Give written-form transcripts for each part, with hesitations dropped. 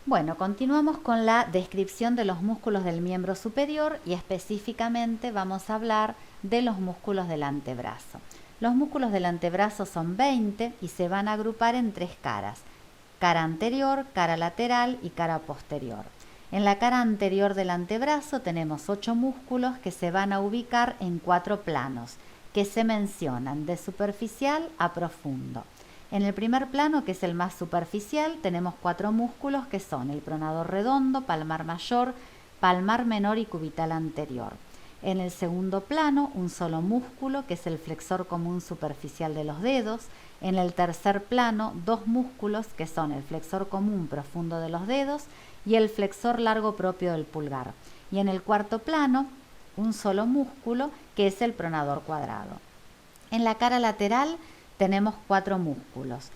Bueno, continuamos con la descripción de los músculos del miembro superior y específicamente vamos a hablar de los músculos del antebrazo. Los músculos del antebrazo son 20 y se van a agrupar en 3 caras: cara anterior, cara lateral y cara posterior. En la cara anterior del antebrazo tenemos 8 músculos que se van a ubicar en 4 planos, que se mencionan de superficial a profundo. En el primer plano, que es el más superficial, tenemos 4 músculos que son el pronador redondo, palmar mayor, palmar menor y cubital anterior. En el segundo plano, un solo músculo, que es el flexor común superficial de los dedos. En el tercer plano, 2 músculos, que son el flexor común profundo de los dedos y el flexor largo propio del pulgar. Y en el cuarto plano, un solo músculo, que es el pronador cuadrado. En la cara lateral tenemos 4 músculos.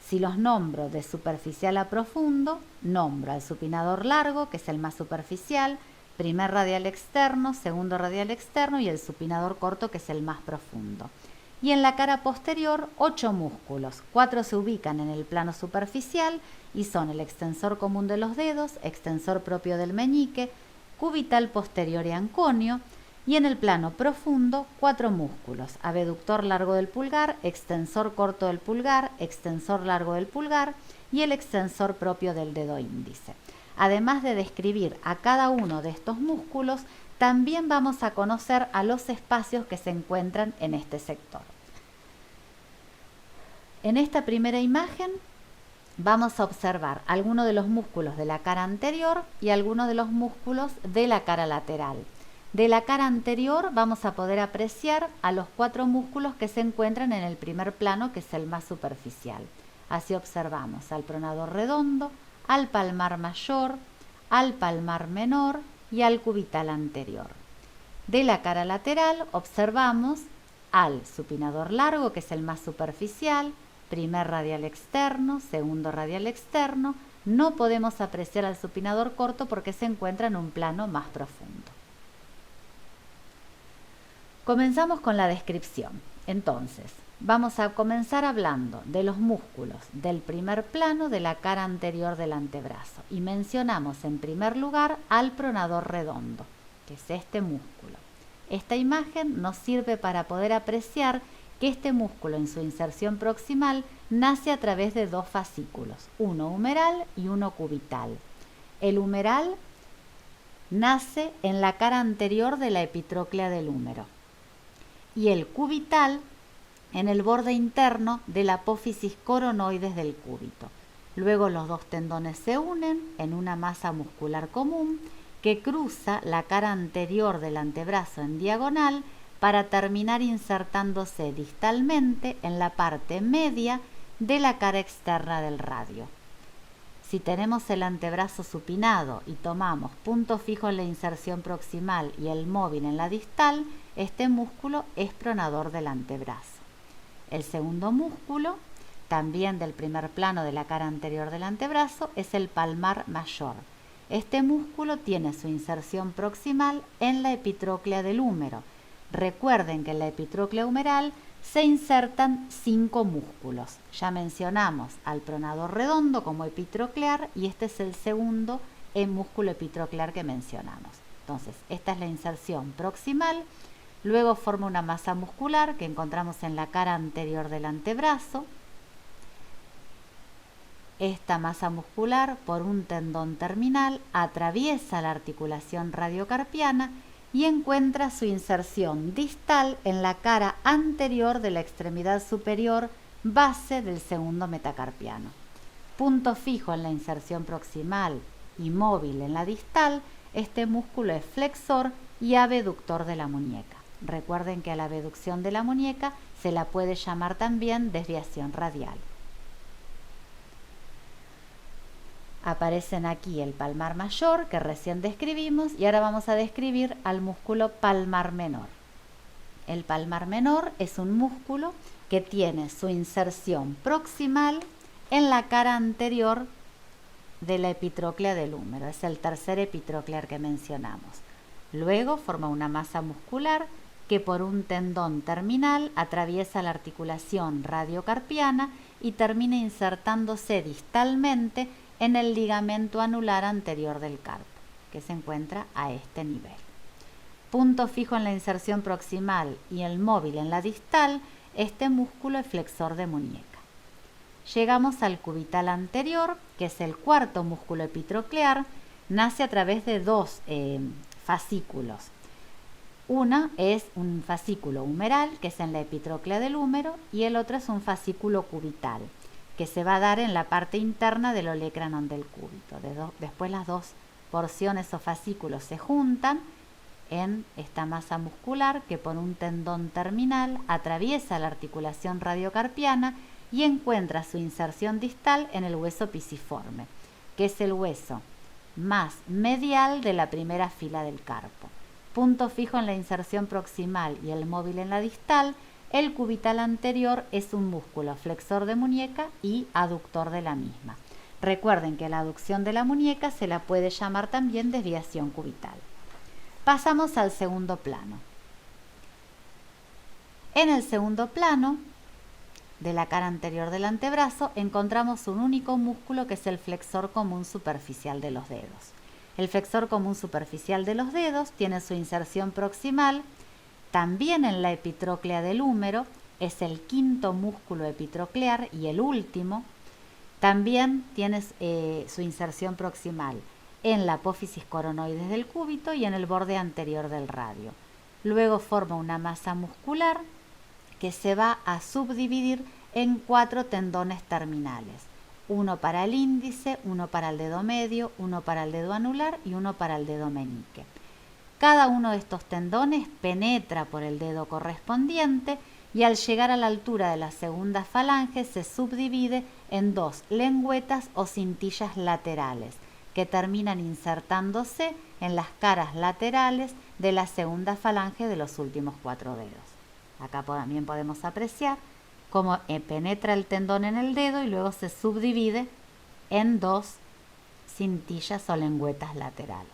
Si los nombro de superficial a profundo, nombro al supinador largo, que es el más superficial, primer radial externo, segundo radial externo y el supinador corto, que es el más profundo. Y en la cara posterior, 8 músculos. 4 se ubican en el plano superficial y son el extensor común de los dedos, extensor propio del meñique, cubital posterior y anconio. Y en el plano profundo, 4 músculos: abductor largo del pulgar, extensor corto del pulgar, extensor largo del pulgar y el extensor propio del dedo índice. Además de describir a cada uno de estos músculos, también vamos a conocer a los espacios que se encuentran en este sector. En esta primera imagen vamos a observar algunos de los músculos de la cara anterior y algunos de los músculos de la cara lateral. De la cara anterior vamos a poder apreciar a los 4 músculos que se encuentran en el primer plano, que es el más superficial. Así observamos al pronador redondo, al palmar mayor, al palmar menor y al cubital anterior. De la cara lateral observamos al supinador largo, que es el más superficial, primer radial externo, segundo radial externo. No podemos apreciar al supinador corto porque se encuentra en un plano más profundo. Comenzamos con la descripción. Entonces, vamos a comenzar hablando de los músculos del primer plano de la cara anterior del antebrazo y mencionamos en primer lugar al pronador redondo, que es este músculo. Esta imagen nos sirve para poder apreciar que este músculo en su inserción proximal nace a través de 2 fascículos, uno humeral y uno cubital. El humeral nace en la cara anterior de la epitróclea del húmero y el cubital en el borde interno de la apófisis coronoides del cúbito. Luego los 2 tendones se unen en una masa muscular común que cruza la cara anterior del antebrazo en diagonal para terminar insertándose distalmente en la parte media de la cara externa del radio. Si tenemos el antebrazo supinado y tomamos punto fijo en la inserción proximal y el móvil en la distal, este músculo es pronador del antebrazo. El segundo músculo, también del primer plano de la cara anterior del antebrazo, es el palmar mayor. Este músculo tiene su inserción proximal en la epitróclea del húmero. Recuerden que en la epitróclea humeral se insertan 5 músculos. Ya mencionamos al pronador redondo como epitroclear y este es el segundo músculo epitroclear que mencionamos. Entonces, esta es la inserción proximal. Luego forma una masa muscular que encontramos en la cara anterior del antebrazo. Esta masa muscular, por un tendón terminal, atraviesa la articulación radiocarpiana y encuentra su inserción distal en la cara anterior de la extremidad superior base del segundo metacarpiano. Punto fijo en la inserción proximal y móvil en la distal, este músculo es flexor y abductor de la muñeca. Recuerden que a la abducción de la muñeca se la puede llamar también desviación radial. Aparecen aquí el palmar mayor que recién describimos y ahora vamos a describir al músculo palmar menor. El palmar menor es un músculo que tiene su inserción proximal en la cara anterior de la epitróclea del húmero. Es el tercer epitroclear que mencionamos. Luego forma una masa muscular que por un tendón terminal atraviesa la articulación radiocarpiana y termina insertándose distalmente en el ligamento anular anterior del carpo, que se encuentra a este nivel. Punto fijo en la inserción proximal y el móvil en la distal, este músculo es flexor de muñeca. Llegamos al cubital anterior, que es el cuarto músculo epitroclear, nace a través de dos fascículos. Una es un fascículo humeral, que es en la epitroclea del húmero, y el otro es un fascículo cubital, que se va a dar en la parte interna del olecranon del cúbito. Después las dos porciones o fascículos se juntan en esta masa muscular que por un tendón terminal atraviesa la articulación radiocarpiana y encuentra su inserción distal en el hueso pisiforme, que es el hueso más medial de la primera fila del carpo. Punto fijo en la inserción proximal y el móvil en la distal, el cubital anterior es un músculo flexor de muñeca y aductor de la misma. Recuerden que la aducción de la muñeca se la puede llamar también desviación cubital. Pasamos al segundo plano. En el segundo plano de la cara anterior del antebrazo encontramos un único músculo que es el flexor común superficial de los dedos. El flexor común superficial de los dedos tiene su inserción proximal también en la epitroclea del húmero, es el quinto músculo epitroclear y el último. También tiene su inserción proximal en la apófisis coronoides del cúbito y en el borde anterior del radio. Luego forma una masa muscular que se va a subdividir en 4 tendones terminales. Uno para el índice, uno para el dedo medio, uno para el dedo anular y uno para el dedo meñique. Cada uno de estos tendones penetra por el dedo correspondiente y al llegar a la altura de la segunda falange se subdivide en 2 lengüetas o cintillas laterales que terminan insertándose en las caras laterales de la segunda falange de los últimos 4 dedos. Acá también podemos apreciar cómo penetra el tendón en el dedo y luego se subdivide en 2 cintillas o lengüetas laterales.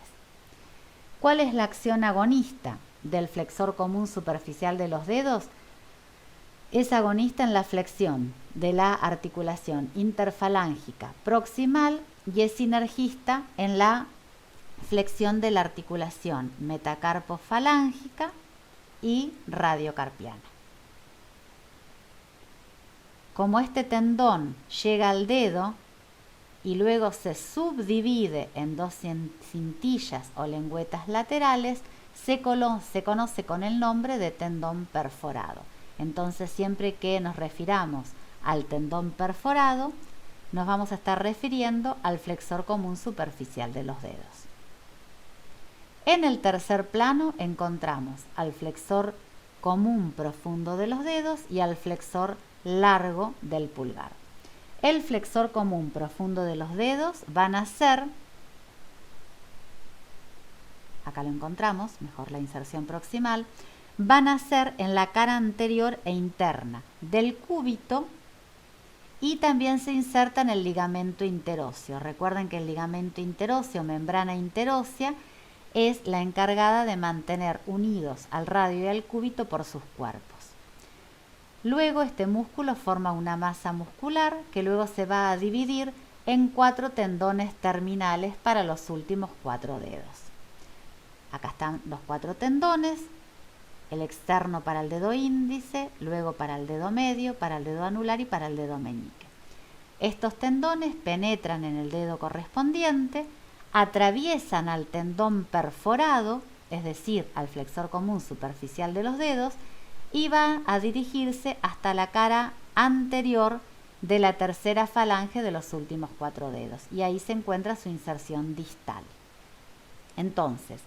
¿Cuál es la acción agonista del flexor común superficial de los dedos? Es agonista en la flexión de la articulación interfalángica proximal y es sinergista en la flexión de la articulación metacarpofalángica y radiocarpiana. Como este tendón llega al dedo y luego se subdivide en 2 cintillas o lengüetas laterales, se conoce con el nombre de tendón perforado. Entonces, siempre que nos refiramos al tendón perforado, nos vamos a estar refiriendo al flexor común superficial de los dedos. En el tercer plano encontramos al flexor común profundo de los dedos y al flexor largo del pulgar. El flexor común profundo de los dedos va a nacer, acá lo encontramos, mejor la inserción proximal, va a nacer en la cara anterior e interna del cúbito y también se inserta en el ligamento interóseo. Recuerden que el ligamento interóseo, membrana interósea, es la encargada de mantener unidos al radio y al cúbito por sus cuerpos. Luego este músculo forma una masa muscular que luego se va a dividir en 4 tendones terminales para los últimos 4 dedos. Acá están los 4 tendones, el externo para el dedo índice, luego para el dedo medio, para el dedo anular y para el dedo meñique. Estos tendones penetran en el dedo correspondiente, atraviesan al tendón perforado, es decir, al flexor común superficial de los dedos, y va a dirigirse hasta la cara anterior de la tercera falange de los últimos 4 dedos, y ahí se encuentra su inserción distal. Entonces,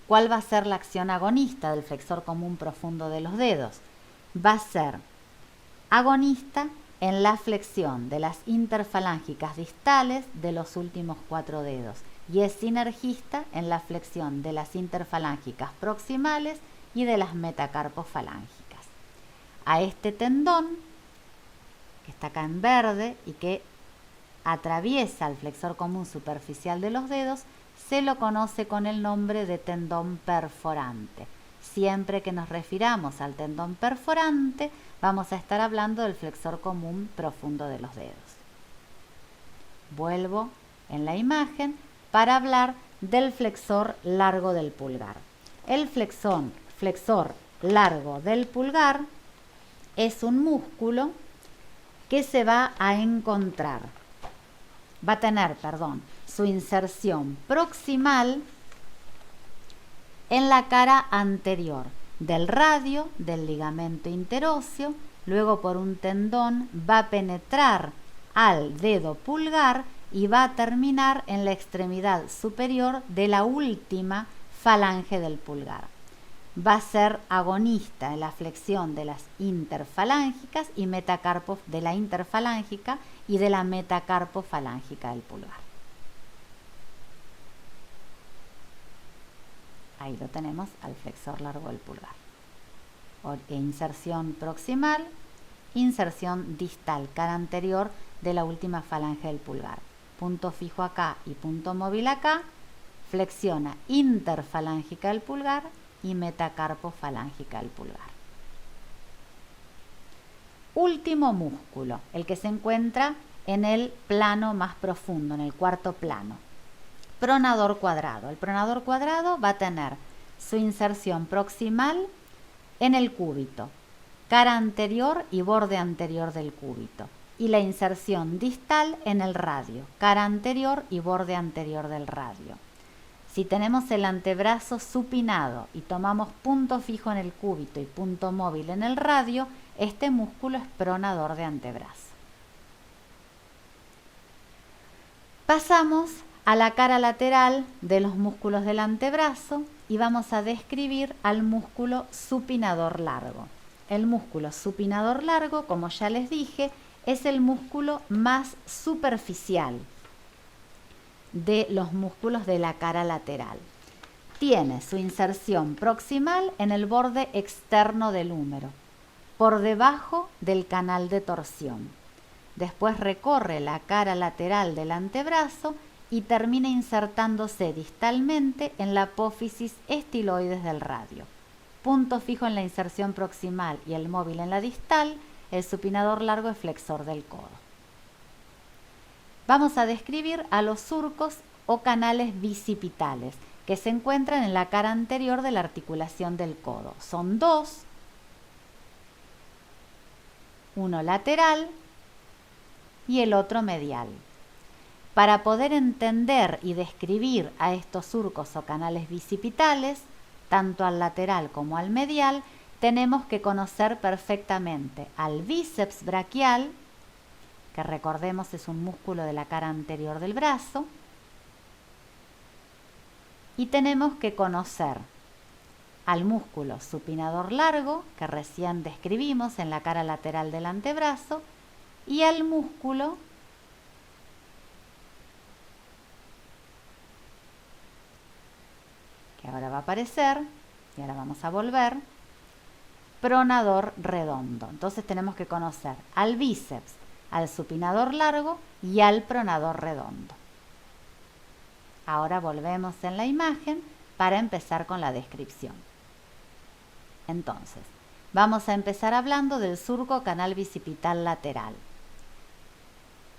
¿cuál va a ser la acción agonista del flexor común profundo de los dedos? Va a ser agonista en la flexión de las interfalángicas distales de los últimos 4 dedos y es sinergista en la flexión de las interfalángicas proximales y de las metacarpofalángicas. A este tendón, que está acá en verde y que atraviesa el flexor común superficial de los dedos, se lo conoce con el nombre de tendón perforante. Siempre que nos refiramos al tendón perforante, vamos a estar hablando del flexor común profundo de los dedos. Vuelvo en la imagen para hablar del flexor largo del pulgar. El flexor largo del pulgar es un músculo que se va a encontrar, va a tener, su inserción proximal en la cara anterior del radio, del ligamento interóseo, luego por un tendón va a penetrar al dedo pulgar y va a terminar en la extremidad superior de la última falange del pulgar. Va a ser agonista en la flexión de las interfalángicas y metacarpo de la interfalángica y de la metacarpofalángica del pulgar. Ahí lo tenemos al flexor largo del pulgar. Inserción proximal, inserción distal, cara anterior de la última falange del pulgar. Punto fijo acá y punto móvil acá, flexiona interfalángica del pulgar y metacarpofalángica del pulgar. Último músculo, el que se encuentra en el plano más profundo, en el cuarto plano. Pronador cuadrado. El pronador cuadrado va a tener su inserción proximal en el cúbito, cara anterior y borde anterior del cúbito, y la inserción distal en el radio, cara anterior y borde anterior del radio. Si tenemos el antebrazo supinado y tomamos punto fijo en el cúbito y punto móvil en el radio, este músculo es pronador de antebrazo. Pasamos a la cara lateral de los músculos del antebrazo y vamos a describir al músculo supinador largo. El músculo supinador largo, como ya les dije, es el músculo más superficial de los músculos de la cara lateral. Tiene su inserción proximal en el borde externo del húmero, por debajo del canal de torsión. Después recorre la cara lateral del antebrazo y termina insertándose distalmente en la apófisis estiloides del radio. Punto fijo en la inserción proximal y el móvil en la distal, el supinador largo es flexor del codo. Vamos a describir a los surcos o canales bicipitales que se encuentran en la cara anterior de la articulación del codo. Son dos, uno lateral y el otro medial. Para poder entender y describir a estos surcos o canales bicipitales, tanto al lateral como al medial, tenemos que conocer perfectamente al bíceps braquial, que recordemos es un músculo de la cara anterior del brazo, y tenemos que conocer al músculo supinador largo, que recién describimos en la cara lateral del antebrazo, y al músculo que ahora va a aparecer, y ahora vamos a volver, pronador redondo. Entonces tenemos que conocer al bíceps, al supinador largo y al pronador redondo. Ahora volvemos en la imagen para empezar con la descripción. Entonces, vamos a empezar hablando del surco canal bicipital lateral.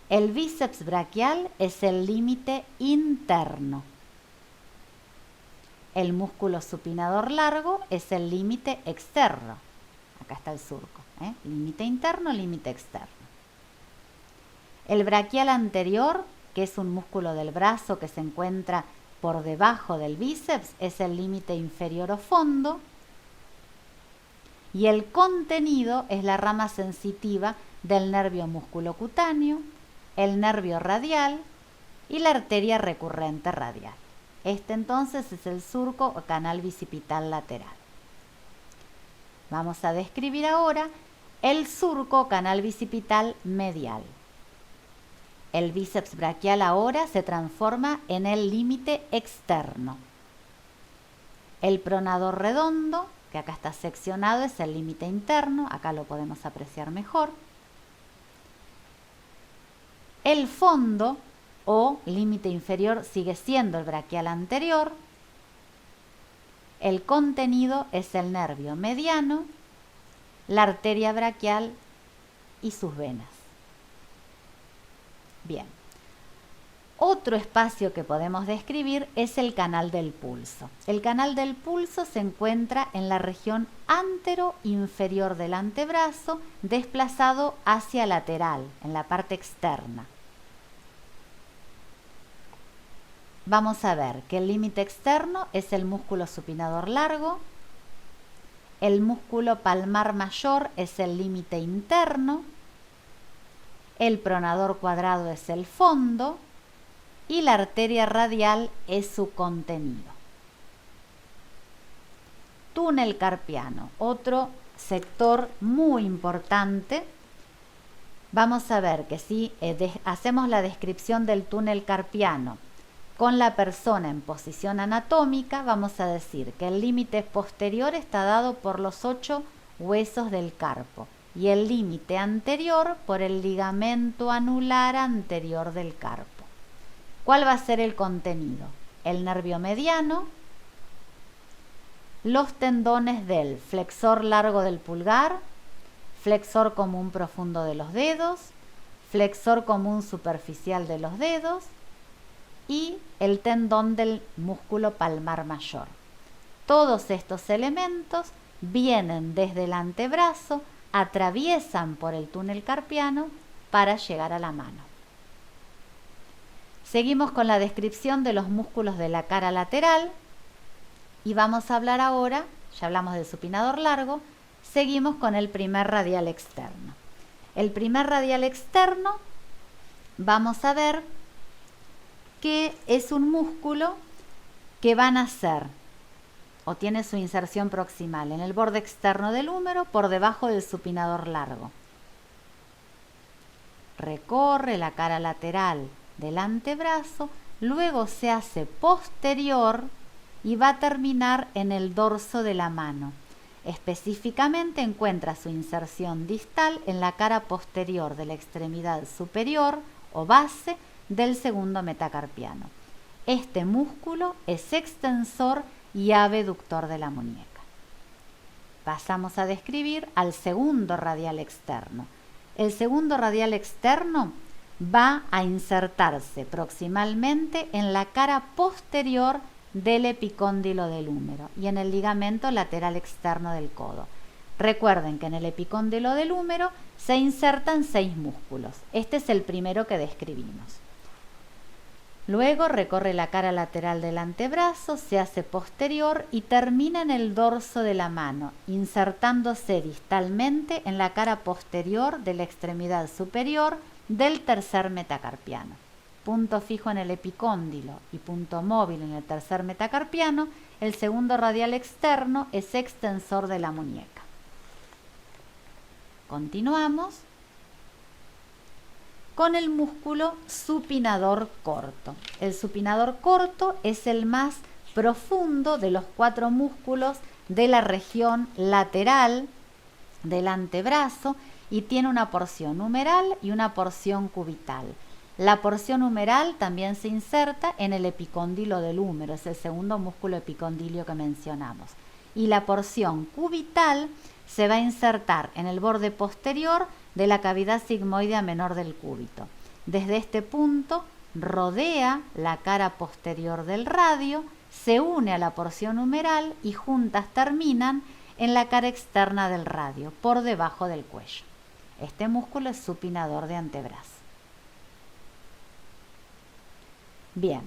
El bíceps braquial es el límite interno. El músculo supinador largo es el límite externo. Acá está el surco, límite interno, límite externo. El braquial anterior, que es un músculo del brazo que se encuentra por debajo del bíceps, es el límite inferior o fondo. Y el contenido es la rama sensitiva del nervio musculocutáneo, el nervio radial y la arteria recurrente radial. Este entonces es el surco o canal bicipital lateral. Vamos a describir ahora el surco o canal bicipital medial. El bíceps braquial ahora se transforma en el límite externo. El pronador redondo, que acá está seccionado, es el límite interno, acá lo podemos apreciar mejor. El fondo o límite inferior sigue siendo el braquial anterior. El contenido es el nervio mediano, la arteria braquial y sus venas. Bien. Otro espacio que podemos describir es el canal del pulso. El canal del pulso se encuentra en la región antero-inferior del antebrazo, desplazado hacia lateral, en la parte externa. Vamos a ver que el límite externo es el músculo supinador largo, el músculo palmar mayor es el límite interno, el pronador cuadrado es el fondo, y la arteria radial es su contenido. Túnel carpiano, otro sector muy importante. Vamos a ver que si hacemos la descripción del túnel carpiano con la persona en posición anatómica, vamos a decir que el límite posterior está dado por los 8 huesos del carpo y el límite anterior por el ligamento anular anterior del carpo. ¿Cuál va a ser el contenido? El nervio mediano, los tendones del flexor largo del pulgar, flexor común profundo de los dedos, flexor común superficial de los dedos y el tendón del músculo palmar mayor. Todos estos elementos vienen desde el antebrazo, atraviesan por el túnel carpiano para llegar a la mano. Seguimos con la descripción de los músculos de la cara lateral y vamos a hablar ahora, ya hablamos del supinador largo, seguimos con el primer radial externo. El primer radial externo, vamos a ver que es un músculo que va a nacer o tiene su inserción proximal en el borde externo del húmero por debajo del supinador largo. Recorre la cara lateral del antebrazo, luego se hace posterior y va a terminar en el dorso de la mano. Específicamente encuentra su inserción distal en la cara posterior de la extremidad superior o base del segundo metacarpiano. Este músculo es extensor y abductor de la muñeca. Pasamos a describir al segundo radial externo. El segundo radial externo va a insertarse proximalmente en la cara posterior del epicóndilo del húmero y en el ligamento lateral externo del codo. Recuerden que en el epicóndilo del húmero se insertan 6 músculos. Este es el primero que describimos. Luego recorre la cara lateral del antebrazo, se hace posterior y termina en el dorso de la mano, insertándose distalmente en la cara posterior de la extremidad superior del tercer metacarpiano. Punto fijo en el epicóndilo y punto móvil en el tercer metacarpiano, el segundo radial externo es extensor de la muñeca. Continuamos con el músculo supinador corto. El supinador corto es el más profundo de los 4 músculos de la región lateral del antebrazo y tiene una porción humeral y una porción cubital. La porción humeral también se inserta en el epicóndilo del húmero, es el segundo músculo epicondilio que mencionamos. Y la porción cubital se va a insertar en el borde posterior de la cavidad sigmoidea menor del cúbito. Desde este punto rodea la cara posterior del radio, se une a la porción humeral y juntas terminan en la cara externa del radio, por debajo del cuello. Este músculo es supinador de antebrazo. Bien,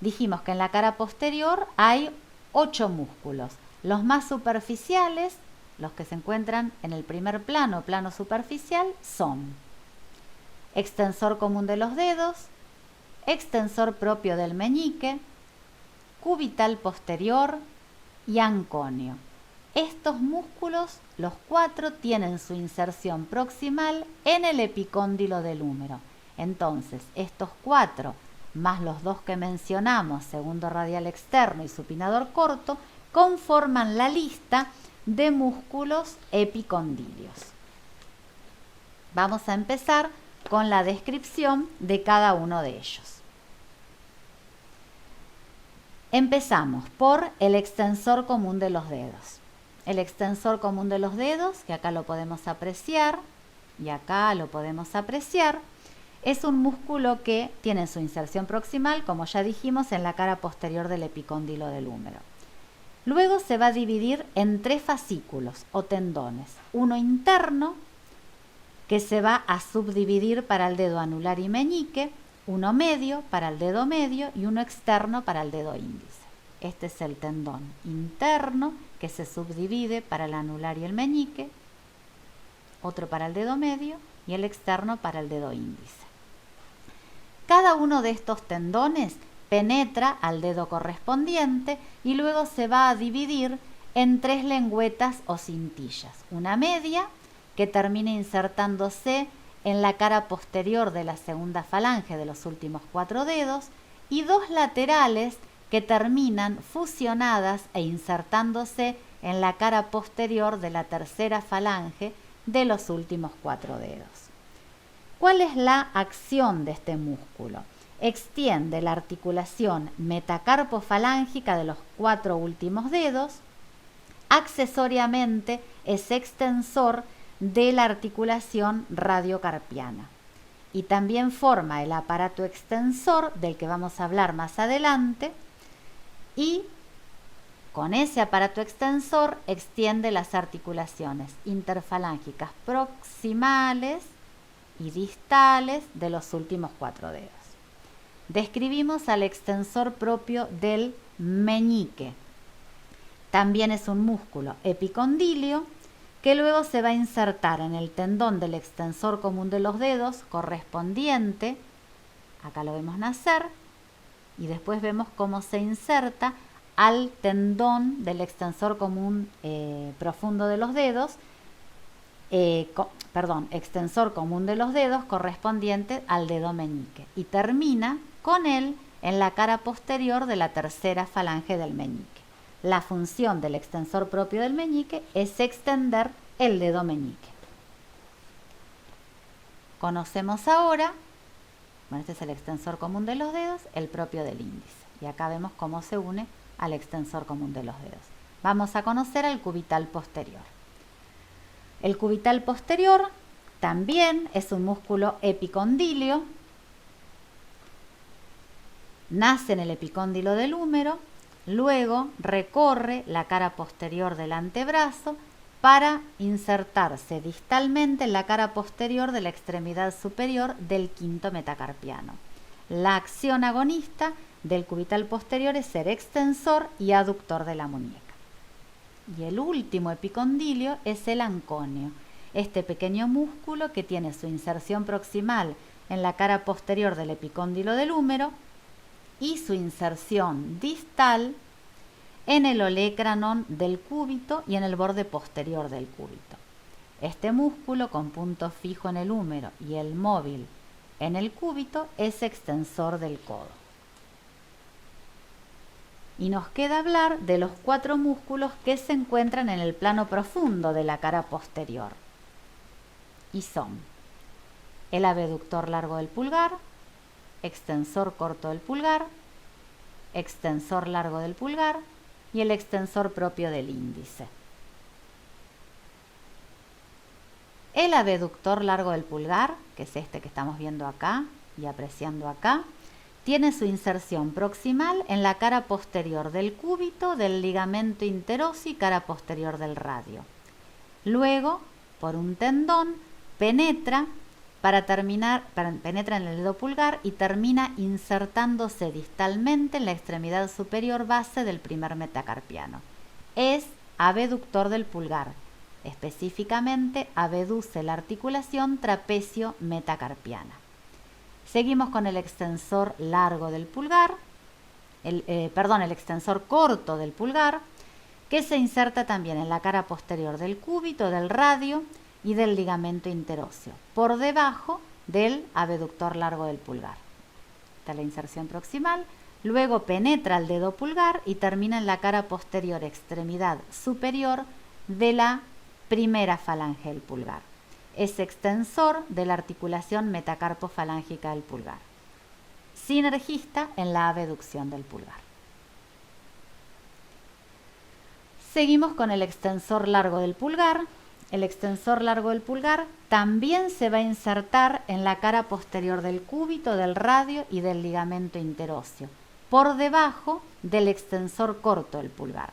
dijimos que en la cara posterior hay 8 músculos. Los más superficiales, los que se encuentran en el primer plano, plano superficial, son extensor común de los dedos, extensor propio del meñique, cubital posterior y anconio. Estos músculos, los 4, tienen su inserción proximal en el epicóndilo del húmero. Entonces, estos 4, más los 2 que mencionamos, segundo radial externo y supinador corto, conforman la lista de músculos epicondilios. Vamos a empezar con la descripción de cada uno de ellos. Empezamos por el extensor común de los dedos. El extensor común de los dedos, que acá lo podemos apreciar, y acá lo podemos apreciar, es un músculo que tiene su inserción proximal, como ya dijimos, en la cara posterior del epicóndilo del húmero. Luego se va a dividir en 3 fascículos o tendones. Uno interno, que se va a subdividir para el dedo anular y meñique, uno medio para el dedo medio y uno externo para el dedo índice. Este es el tendón interno que se subdivide para el anular y el meñique, otro para el dedo medio y el externo para el dedo índice. Cada uno de estos tendones penetra al dedo correspondiente y luego se va a dividir en 3 lengüetas o cintillas. Una media que termina insertándose en la cara posterior de la segunda falange de los últimos 4 dedos y 2 laterales que terminan fusionadas e insertándose en la cara posterior de la tercera falange de los últimos 4 dedos. ¿Cuál es la acción de este músculo? Extiende la articulación metacarpofalángica de los 4 últimos dedos. Accesoriamente es extensor de la articulación radiocarpiana y también forma el aparato extensor del que vamos a hablar más adelante, y con ese aparato extensor extiende las articulaciones interfalángicas proximales y distales de los últimos 4 dedos. Describimos al extensor propio del meñique. También es un músculo epicondilio que luego se va a insertar en el tendón del extensor común de los dedos correspondiente, acá lo vemos nacer, y después vemos cómo se inserta al tendón del extensor común profundo de los dedos, extensor común de los dedos correspondiente al dedo meñique, y termina con él en la cara posterior de la tercera falange del meñique. La función del extensor propio del meñique es extender el dedo meñique. Conocemos ahora, este es el extensor común de los dedos, el propio del índice. Y acá vemos cómo se une al extensor común de los dedos. Vamos a conocer al cubital posterior. El cubital posterior también es un músculo epicondilio. Nace en el epicóndilo del húmero, luego recorre la cara posterior del antebrazo para insertarse distalmente en la cara posterior de la extremidad superior del quinto metacarpiano. La acción agonista del cubital posterior es ser extensor y aductor de la muñeca. Y el último epicondilio es el anconio, este pequeño músculo que tiene su inserción proximal en la cara posterior del epicóndilo del húmero y su inserción distal en el olecranon del cúbito y en el borde posterior del cúbito. Este músculo, con punto fijo en el húmero y el móvil en el cúbito, es extensor del codo. Y nos queda hablar de los 4 músculos que se encuentran en el plano profundo de la cara posterior. Y son el abductor largo del pulgar, extensor corto del pulgar, extensor largo del pulgar y el extensor propio del índice. El abductor largo del pulgar, que es este que estamos viendo acá y apreciando acá, tiene su inserción proximal en la cara posterior del cúbito, del ligamento interóseo y cara posterior del radio. Luego, por un tendón, penetra en el dedo pulgar y termina insertándose distalmente en la extremidad superior base del primer metacarpiano. Es abductor del pulgar. Específicamente, abduce la articulación trapecio-metacarpiana. Seguimos con el extensor largo del pulgar, el extensor corto del pulgar, que se inserta también en la cara posterior del cúbito, del radio y del ligamento interóseo, por debajo del abductor largo del pulgar. Esta es la inserción proximal. Luego penetra el dedo pulgar y termina en la cara posterior extremidad superior de la primera falange del pulgar. Es extensor de la articulación metacarpofalángica del pulgar. Sinergista en la abducción del pulgar. Seguimos con el extensor largo del pulgar. El extensor largo del pulgar también se va a insertar en la cara posterior del cúbito, del radio y del ligamento interóseo, por debajo del extensor corto del pulgar.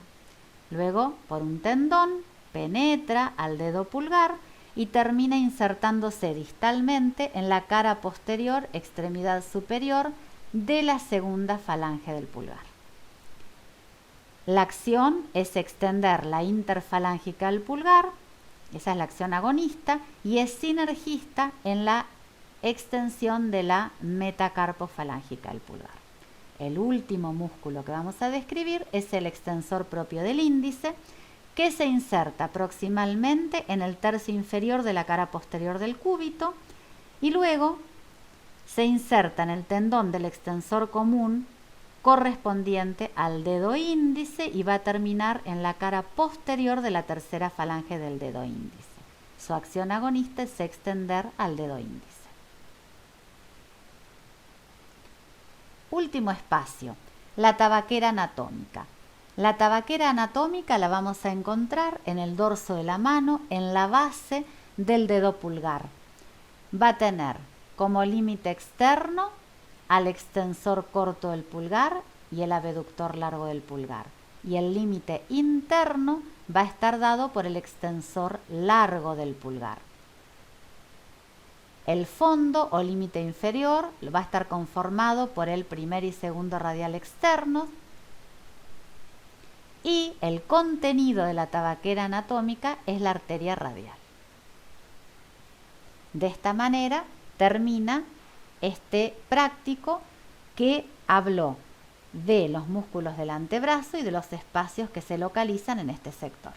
Luego, por un tendón, penetra al dedo pulgar y termina insertándose distalmente en la cara posterior, extremidad superior de la segunda falange del pulgar. La acción es extender la interfalángica del pulgar, esa es la acción agonista, y es sinergista en la extensión de la metacarpofalángica del pulgar. El último músculo que vamos a describir es el extensor propio del índice, que se inserta proximalmente en el tercio inferior de la cara posterior del cúbito y luego se inserta en el tendón del extensor común correspondiente al dedo índice y va a terminar en la cara posterior de la tercera falange del dedo índice. Su acción agonista es extender al dedo índice. Último espacio, la tabaquera anatómica. La tabaquera anatómica la vamos a encontrar en el dorso de la mano, en la base del dedo pulgar. Va a tener como límite externo al extensor corto del pulgar y el abductor largo del pulgar. Y el límite interno va a estar dado por el extensor largo del pulgar. El fondo o límite inferior va a estar conformado por el primer y segundo radial externos. Y el contenido de la tabaquera anatómica es la arteria radial. De esta manera termina este práctico que habló de los músculos del antebrazo y de los espacios que se localizan en este sector.